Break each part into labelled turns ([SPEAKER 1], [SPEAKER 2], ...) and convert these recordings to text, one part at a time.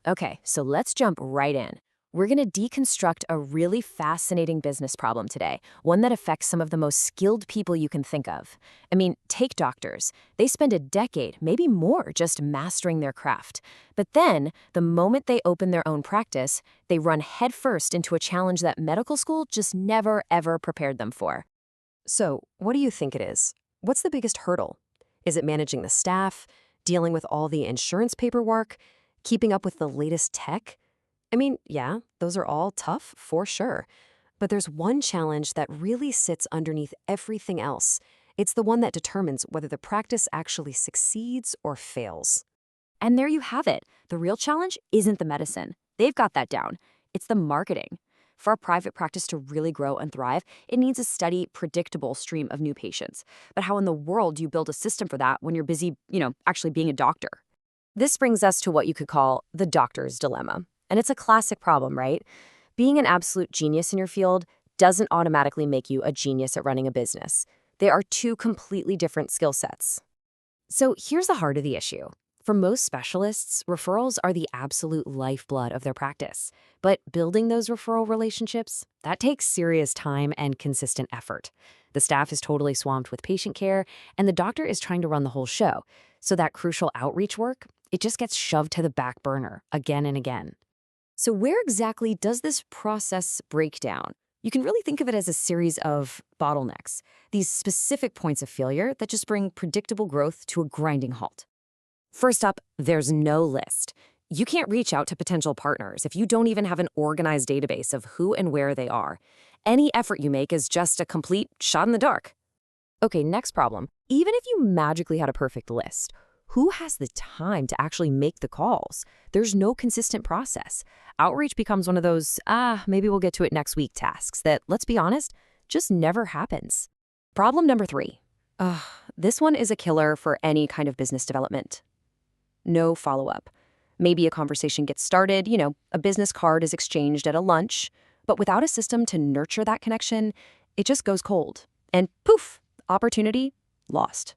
[SPEAKER 1] Okay, so let's jump right in. We're going to deconstruct a really fascinating business problem today, one that affects some of the most skilled people you can think of. I mean, take doctors. They spend a decade, maybe more, just mastering their craft. But then, the moment they open their own practice, they run headfirst into a challenge that medical school just never, ever prepared them for.
[SPEAKER 2] So, what do you think it is? What's the biggest hurdle? Is it managing the staff, dealing with all the insurance paperwork, keeping up with the latest tech? I mean, yeah, those are all tough for sure. But there's one challenge that really sits underneath everything else. It's the one that determines whether the practice actually succeeds or fails.
[SPEAKER 1] And there you have it. The real challenge isn't the medicine. They've got that down. It's the marketing. For a private practice to really grow and thrive, it needs a steady, predictable stream of new patients. But how in the world do you build a system for that when you're busy, actually being a doctor? This brings us to what you could call the doctor's dilemma. And it's a classic problem, right? Being an absolute genius in your field doesn't automatically make you a genius at running a business. They are two completely different skill sets. So here's the heart of the issue. For most specialists, referrals are the absolute lifeblood of their practice. But building those referral relationships, that takes serious time and consistent effort. The staff is totally swamped with patient care, and the doctor is trying to run the whole show. So that crucial outreach work, it just gets shoved to the back burner again and again. So where exactly does this process break down? You can really think of it as a series of bottlenecks, these specific points of failure that just bring predictable growth to a grinding halt. First up, there's no list. You can't reach out to potential partners if you don't even have an organized database of who and where they are. Any effort you make is just a complete shot in the dark. Okay, next problem. Even if you magically had a perfect list, who has the time to actually make the calls? There's no consistent process. Outreach becomes one of those, maybe we'll get to it next week tasks that, let's be honest, just never happens. Problem number 3. This one is a killer for any kind of business development. No follow-up. Maybe a conversation gets started, a business card is exchanged at a lunch, but without a system to nurture that connection, it just goes cold. And poof, opportunity lost.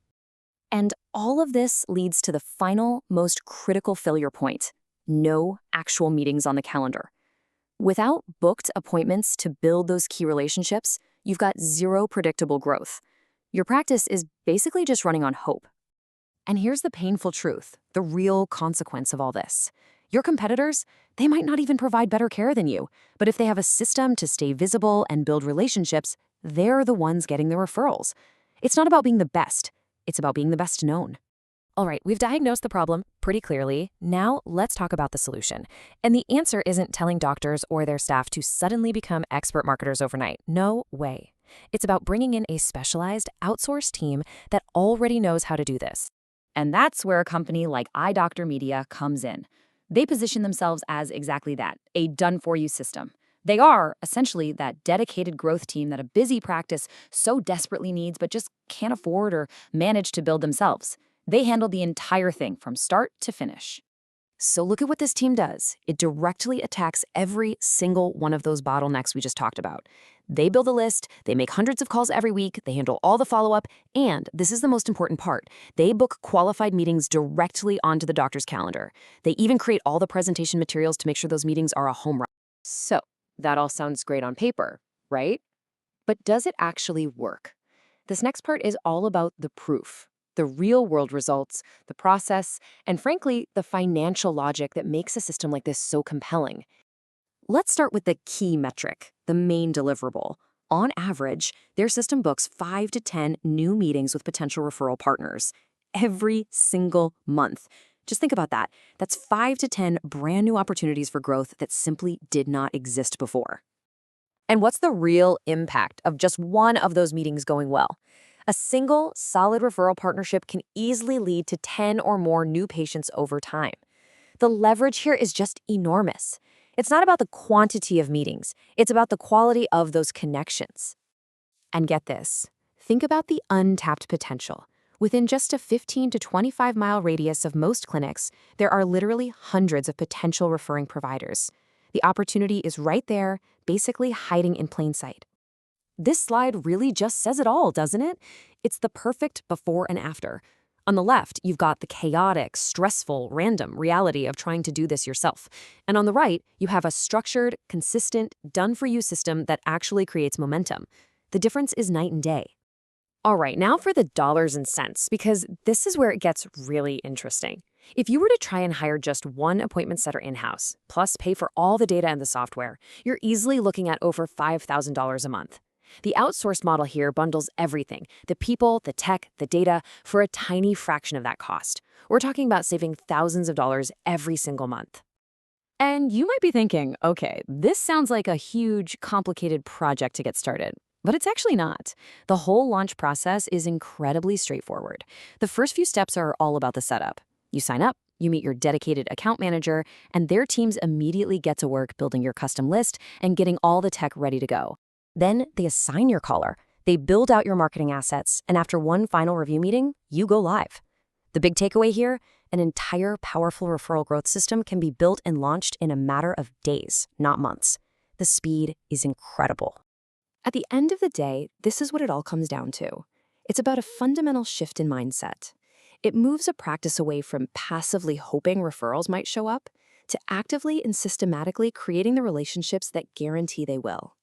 [SPEAKER 1] And all of this leads to the final, most critical failure point: no actual meetings on the calendar. Without booked appointments to build those key relationships, you've got zero predictable growth. Your practice is basically just running on hope. And here's the painful truth, the real consequence of all this. Your competitors, they might not even provide better care than you, but if they have a system to stay visible and build relationships, they're the ones getting the referrals. It's not about being the best, it's about being the best known. All right, we've diagnosed the problem pretty clearly. Now let's talk about the solution. And the answer isn't telling doctors or their staff to suddenly become expert marketers overnight. No way. It's about bringing in a specialized, outsourced team that already knows how to do this. And that's where a company like iDoctor Media comes in. They position themselves as exactly that, a done-for-you system. They are, essentially, that dedicated growth team that a busy practice so desperately needs but just can't afford or manage to build themselves. They handle the entire thing from start to finish. So look at what this team does. It directly attacks every single one of those bottlenecks we just talked about. They build a list, they make hundreds of calls every week, they handle all the follow-up, and this is the most important part, they book qualified meetings directly onto the doctor's calendar. They even create all the presentation materials to make sure those meetings are a home run. So, that all sounds great on paper, right? But does it actually work? This next part is all about the proof, the real-world results, the process, and frankly, the financial logic that makes a system like this so compelling. Let's start with the key metric, the main deliverable. On average, their system books 5 to 10 new meetings with potential referral partners every single month. Just think about that. That's 5 to 10 brand new opportunities for growth that simply did not exist before. And what's the real impact of just one of those meetings going well? A single, solid referral partnership can easily lead to 10 or more new patients over time. The leverage here is just enormous. It's not about the quantity of meetings, it's about the quality of those connections. And get this, think about the untapped potential. Within just a 15 to 25-mile radius of most clinics, there are literally hundreds of potential referring providers. The opportunity is right there, basically hiding in plain sight. This slide really just says it all, doesn't it? It's the perfect before and after. On the left, you've got the chaotic, stressful, random reality of trying to do this yourself. And on the right, you have a structured, consistent, done-for-you system that actually creates momentum. The difference is night and day. All right, now for the dollars and cents, because this is where it gets really interesting. If you were to try and hire just one appointment setter in-house, plus pay for all the data and the software, you're easily looking at over $5,000 a month. The outsourced model here bundles everything, the people, the tech, the data, for a tiny fraction of that cost. We're talking about saving thousands of dollars every single month. And you might be thinking, okay, this sounds like a huge, complicated project to get started. But it's actually not. The whole launch process is incredibly straightforward. The first few steps are all about the setup. You sign up, you meet your dedicated account manager, and their teams immediately get to work building your custom list and getting all the tech ready to go. Then they assign your caller, they build out your marketing assets, and after one final review meeting, you go live. The big takeaway here, an entire powerful referral growth system can be built and launched in a matter of days, not months. The speed is incredible. At the end of the day, this is what it all comes down to. It's about a fundamental shift in mindset. It moves a practice away from passively hoping referrals might show up to actively and systematically creating the relationships that guarantee they will.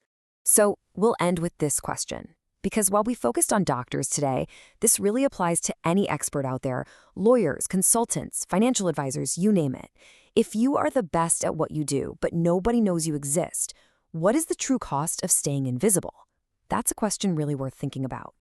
[SPEAKER 1] So we'll end with this question, because while we focused on doctors today, this really applies to any expert out there, lawyers, consultants, financial advisors, you name it. If you are the best at what you do, but nobody knows you exist, what is the true cost of staying invisible? That's a question really worth thinking about.